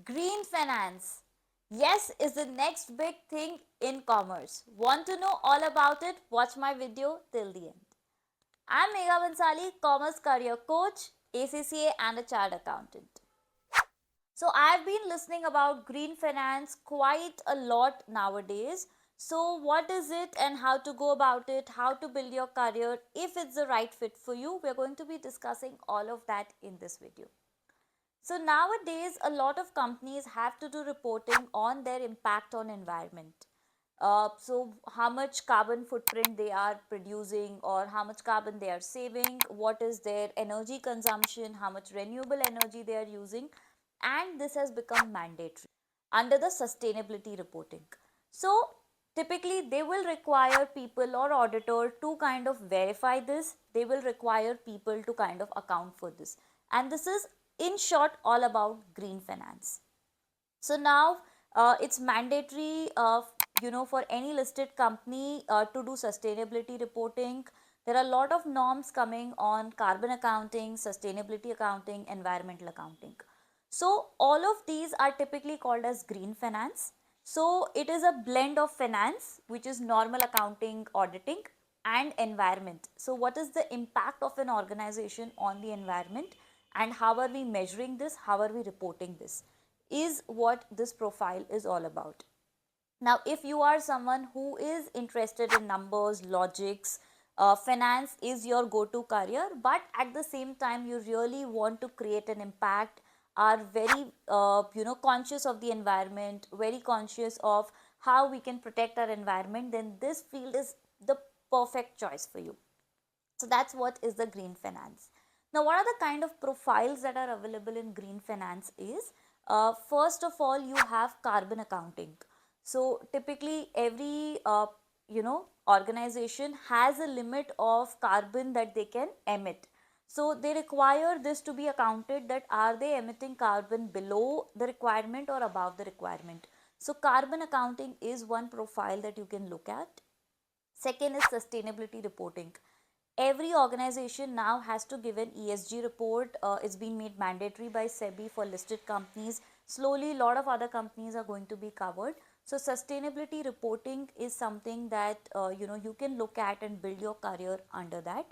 Green finance, yes, is the next big thing in commerce. Want to know all about it? Watch my video till the end. I'm Megha Bansali, commerce career coach, ACCA and a chartered accountant. So I've been listening about green finance quite a lot nowadays. So what is it and how to go about it, how to build your career, if it's the right fit for you, we're going to be discussing all of that in this video. So nowadays, a lot of companies have to do reporting on their impact on environment. So how much carbon footprint they are producing or how much carbon they are saving, what is their energy consumption, how much renewable energy they are using, and this has become mandatory under the sustainability reporting. So typically they will require people or auditor to kind of verify this. They will require people to kind of account for this. And this is in short all about green finance. So now it's mandatory for any listed company to do sustainability reporting. There are a lot of norms coming on carbon accounting, sustainability accounting, environmental accounting. So all of these are typically called as green finance. So it is a blend of finance, which is normal accounting, auditing, and environment. So what is the impact of an organization on the environment and how are we measuring this? How are we reporting this? Is what this profile is all about. Now, if you are someone who is interested in numbers, logics, finance is your go-to career, but at the same time you really want to create an impact, are very conscious of the environment, very conscious of how we can protect our environment, then this field is the perfect choice for you. So that's what is the green finance. Now, what are the kind of profiles that are available in green finance is, first of all, you have carbon accounting. So typically every organization has a limit of carbon that they can emit. So they require this to be accounted, that are they emitting carbon below the requirement or above the requirement. So carbon accounting is one profile that you can look at. Second is sustainability reporting. Every organization now has to give an ESG report. It's been made mandatory by SEBI for listed companies. Slowly, a lot of other companies are going to be covered. So sustainability reporting is something that you can look at and build your career under that.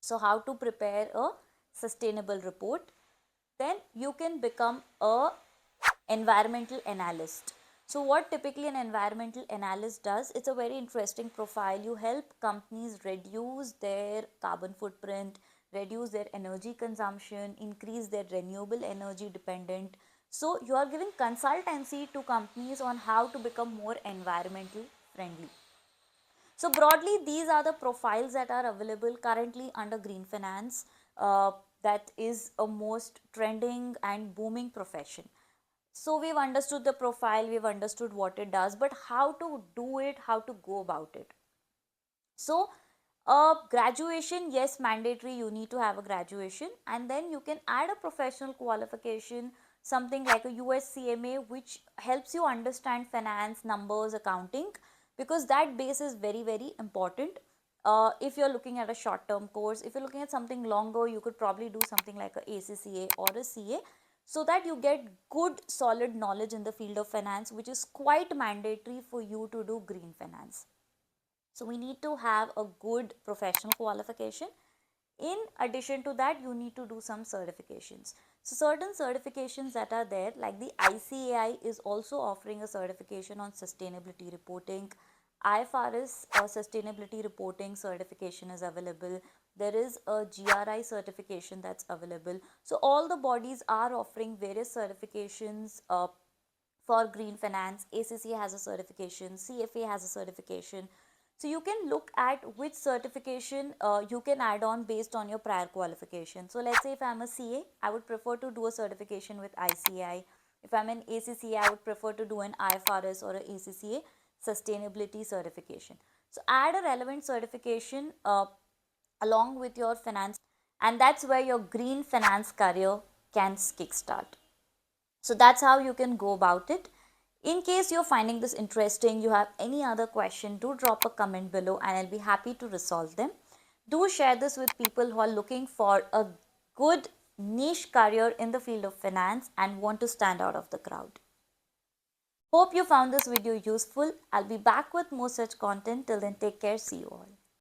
So how to prepare a sustainable report? Then you can become a environmental analyst. So what typically an environmental analyst does, it's a very interesting profile. You help companies reduce their carbon footprint, reduce their energy consumption, increase their renewable energy dependent. So you are giving consultancy to companies on how to become more environmental friendly. So broadly, these are the profiles that are available currently under green finance. That is a most trending and booming profession. So we've understood the profile, we've understood what it does, but how to do it, how to go about it. So graduation, yes, mandatory, you need to have a graduation, and then you can add a professional qualification, something like a USCMA, which helps you understand finance, numbers, accounting, because that base is very, very important. If you're looking at a short term course, if you're looking at something longer, you could probably do something like a ACCA or a CA, so that you get good solid knowledge in the field of finance, which is quite mandatory for you to do green finance. So we need to have a good professional qualification. In addition to that, you need to do some certifications. So certain certifications that are there, like the ICAI is also offering a certification on sustainability reporting. IFRS sustainability reporting certification is available. There is a GRI certification that's available. So all the bodies are offering various certifications for green finance. ACCA has a certification, CFA has a certification. So you can look at which certification you can add on based on your prior qualification. So let's say if I'm a CA, I would prefer to do a certification with ICAI. If I'm an ACCA, I would prefer to do an IFRS or an ACCA sustainability certification. So add a relevant certification along with your finance, and that's where your green finance career can kickstart. So that's how you can go about it. In case you're finding this interesting, you have any other question, do drop a comment below and I'll be happy to resolve them. Do share this with people who are looking for a good niche career in the field of finance and want to stand out of the crowd. Hope you found this video useful. I'll be back with more such content. Till then, take care. See you all.